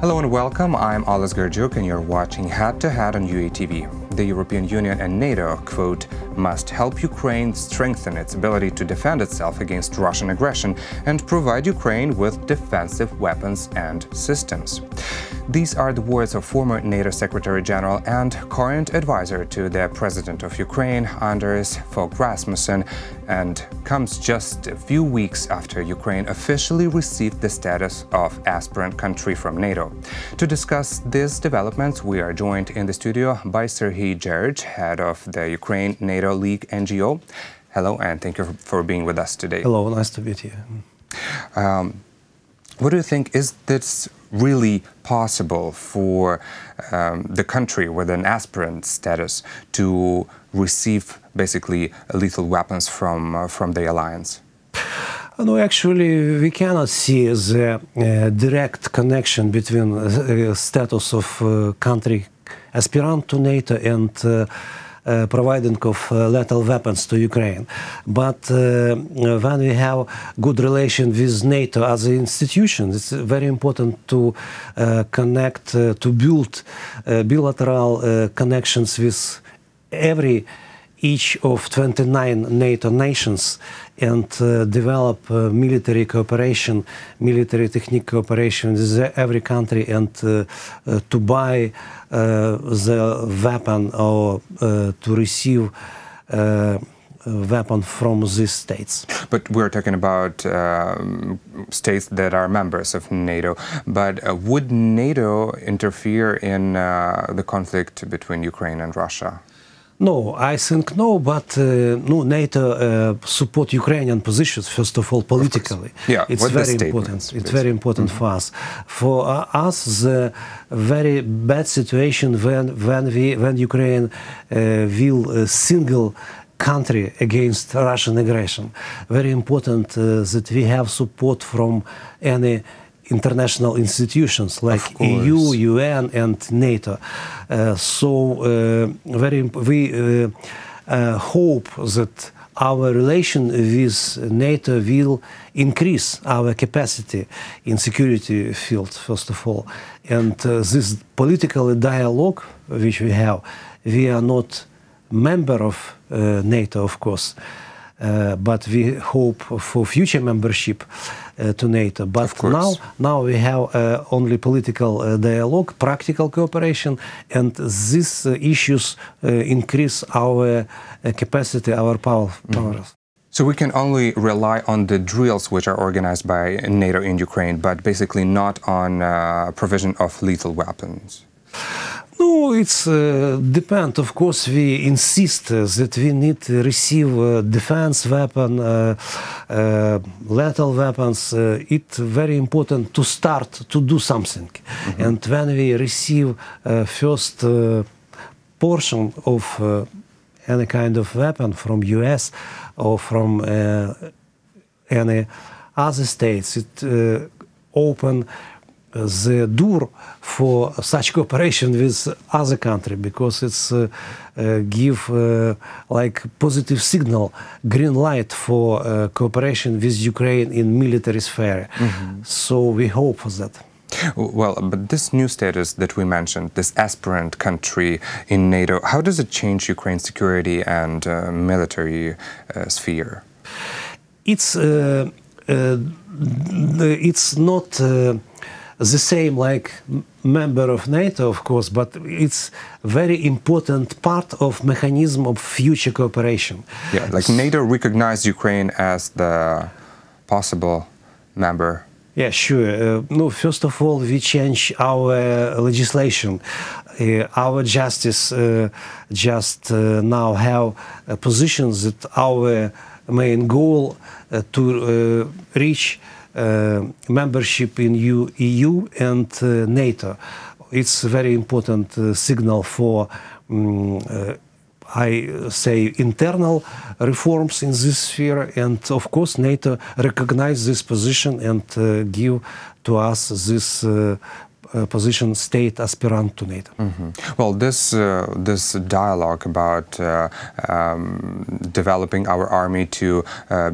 Hello and welcome, I'm Serhiy Dzherdzh and you're watching Head to Head on UATV. The European Union and NATO, quote, must help Ukraine strengthen its ability to defend itself against Russian aggression and provide Ukraine with defensive weapons and systems. These are the words of former NATO Secretary General and current advisor to the President of Ukraine, Anders Fogh Rasmussen, and comes just a few weeks after Ukraine officially received the status of aspirant country from NATO. To discuss these developments, we are joined in the studio by Serhiy Dzherdzh, head of the Ukraine-NATO League NGO. Hello, and thank you for being with us today. Hello, nice to meet you. What do you think, is this really possible for the country with an aspirant status to receive basically lethal weapons from the alliance? No, actually, we cannot see the direct connection between the status of country aspirant to NATO and providing of lethal weapons to Ukraine. But when we have good relation with NATO as an institution, it's very important to connect, to build bilateral connections with each of 29 NATO nations and develop military cooperation, military technique cooperation with every country, and to buy the weapon or to receive weapon from these states. But we're talking about states that are members of NATO. But would NATO interfere in the conflict between Ukraine and Russia? No, I think no, but no, NATO support Ukrainian positions, first of all, politically. Yeah, it's very important. It's very important for us. For us, the very bad situation when Ukraine will single country against Russian aggression. Very important that we have support from any international institutions like EU, UN, and NATO. We hope that our relation with NATO will increase our capacity in security field, first of all. And this political dialogue which we have, we are not member of NATO, of course, but we hope for future membership to NATO. But now we have only political dialogue, practical cooperation, and these issues increase our capacity, our powers. So we can only rely on the drills which are organized by NATO in Ukraine, but basically not on provision of lethal weapons? No, it's depend. Of course, we insist that we need to receive defense weapon, lethal weapons. It's very important to start to do something. And when we receive first portion of any kind of weapon from US or from any other states, it open the door for such cooperation with other country, because it's give like positive signal, green light for cooperation with Ukraine in military sphere. So we hope for that. Well, but this new status that we mentioned, this aspirant country in NATO, how does it change Ukraine's security and military sphere? It's not the same like member of NATO, of course, but it's very important part of mechanism of future cooperation. Yeah, like NATO recognized Ukraine as the possible member. Yeah, sure. No, first of all, we change our legislation. Our justice just now have positions that our main goal to reach membership in EU and NATO. It's a very important signal for, I say, internal reforms in this sphere, and of course NATO recognizes this position and give to us this position state aspirant to NATO. Well, this dialogue about developing our army to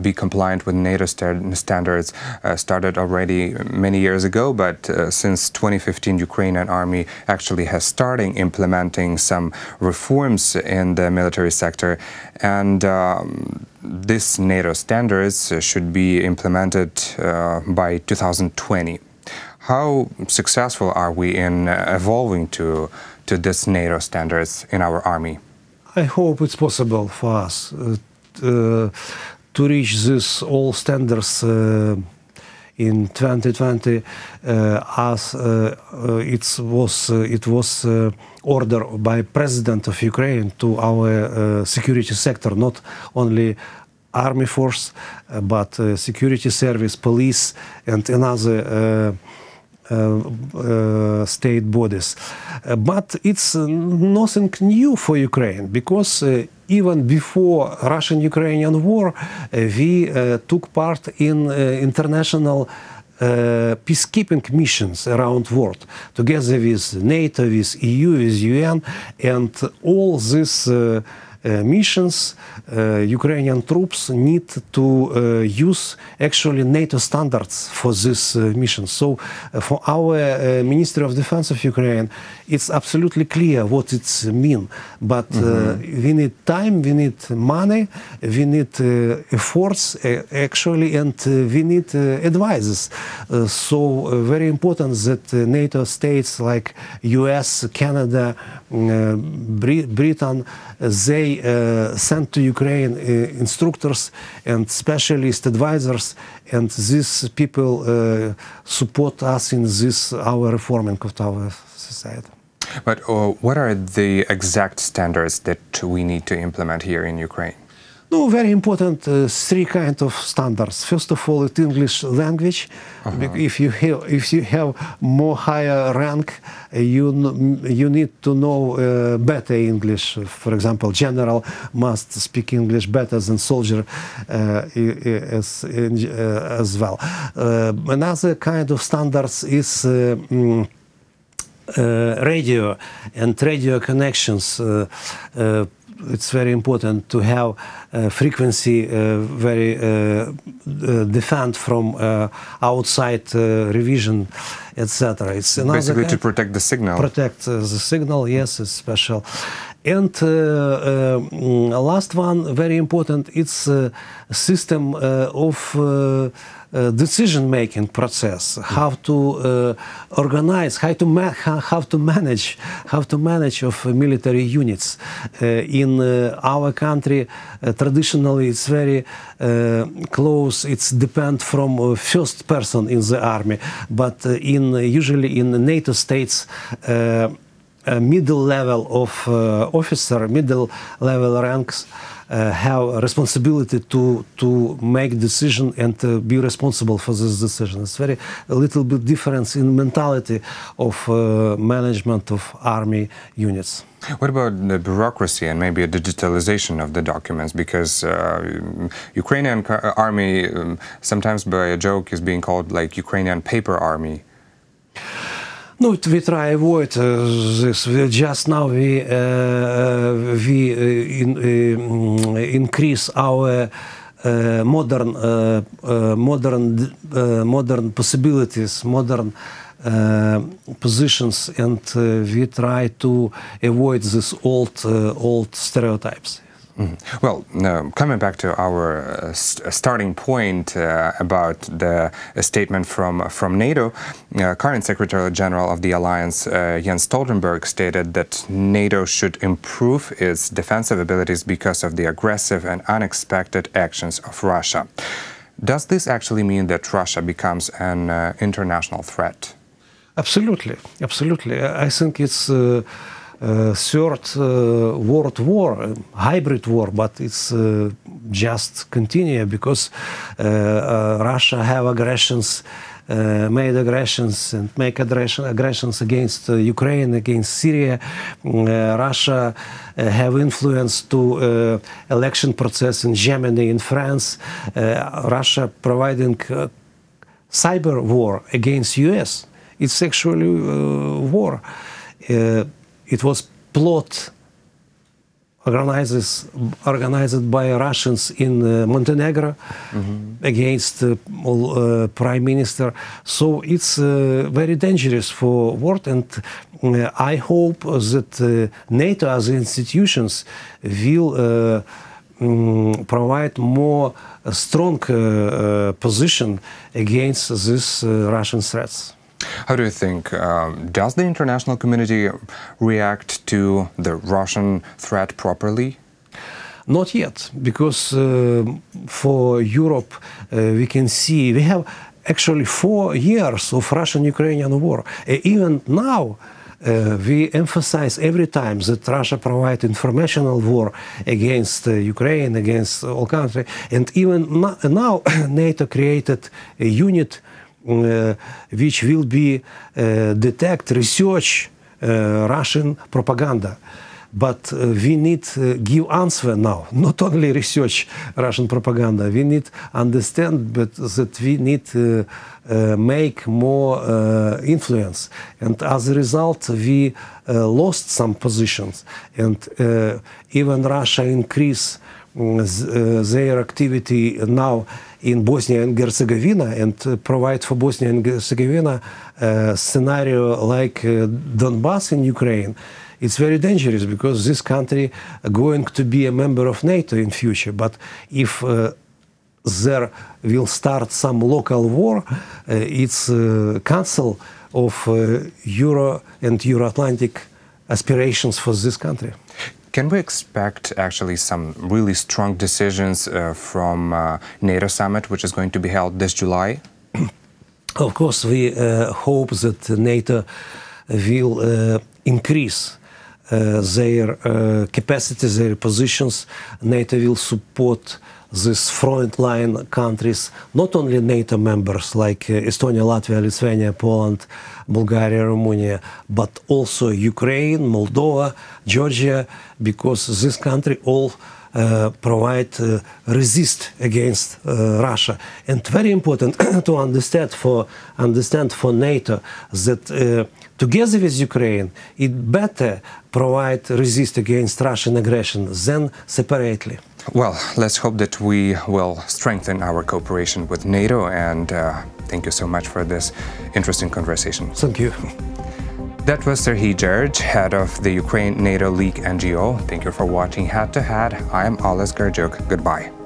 be compliant with NATO standards started already many years ago, but since 2015, Ukrainian army actually has started implementing some reforms in the military sector, and these NATO standards should be implemented by 2020. How successful are we in evolving to these NATO standards in our army? I hope it's possible for us to reach these all standards in 2020, as it was ordered by President of Ukraine to our security sector, not only army force, but security service, police, and another state bodies. But it's nothing new for Ukraine, because even before Russian-Ukrainian war, we took part in international peacekeeping missions around the world, together with NATO, with EU, with UN, and all these missions, Ukrainian troops need to use actually NATO standards for this mission. So for our Ministry of Defense of Ukraine, it's absolutely clear what it means. But we need time, we need money, we need efforts actually, and we need advices. So very important that NATO states like US, Canada, Britain, they send to Ukraine instructors and specialist advisors, and these people support us in this our reforming of our society. But what are the exact standards that we need to implement here in Ukraine? No, very important. Three kinds of standards. First of all, it's English language. If you have more higher rank, you need to know better English. For example, general must speak English better than soldier as well. Another kind of standards is radio and radio connections. It's very important to have frequency very defend from outside revision, etc. It's basically to protect the signal. Protect the signal, yes, it's special. And last one, very important, it's a system of decision-making process, how to organize, how to manage of military units. In our country, traditionally, it's very close. It's depend from first person in the army, but usually in NATO states. Middle level of officer, middle level ranks have responsibility to make decision and be responsible for this decision. It's a little bit difference in mentality of management of army units. What about the bureaucracy and maybe a digitalization of the documents? Because Ukrainian army, sometimes by a joke, is being called like Ukrainian paper army. No, we try avoid this. Just now we increase our modern possibilities, modern positions, and we try to avoid these old stereotypes. Well, coming back to our starting point about the statement from NATO, current Secretary General of the Alliance, Jens Stoltenberg, stated that NATO should improve its defensive abilities because of the aggressive and unexpected actions of Russia. Does this actually mean that Russia becomes an international threat? Absolutely, absolutely. I think it's third world war, hybrid war, but it's just continue because Russia have aggressions, made aggressions and make aggressions against Ukraine, against Syria. Russia have influence to election process in Germany, in France. Russia providing cyber war against US. it's actually war. It was organized by Russians in Montenegro against Prime Minister. So it's very dangerous for world, and I hope that NATO as institutions will provide more strong position against these Russian threats. How do you think, does the international community react to the Russian threat properly? Not yet, because for Europe we can see we have actually 4 years of Russian-Ukrainian war. Even now we emphasize every time that Russia provides informational war against Ukraine, against all countries, and even now NATO created a unit which will be detect, research Russian propaganda. But we need give answer now, not only research Russian propaganda. We need understand that we need make more influence. And as a result, we lost some positions. And even Russia increase their activity now in Bosnia and Herzegovina and provide for Bosnia and Herzegovina scenario like Donbass in Ukraine. It's very dangerous because this country is going to be a member of NATO in future. But if there will start some local war, it's cancel of Euro and Euro-Atlantic aspirations for this country. Can we expect actually some really strong decisions from NATO summit, which is going to be held this July? Of course, we hope that NATO will increase their capacity, their positions. NATO will support these frontline countries, not only NATO members like Estonia, Latvia, Lithuania, Poland, Bulgaria, Romania, but also Ukraine, Moldova, Georgia, because this country all provide resist against Russia. And very important to understand for NATO that together with Ukraine, it better provide resist against Russian aggression than separately. Well, let's hope that we will strengthen our cooperation with NATO, and thank you so much for this interesting conversation. Thank you. That was Serhiy Dzherdzh, head of the Ukraine-NATO League NGO. Thank you for watching Head to Head. I'm Aspirant. Goodbye.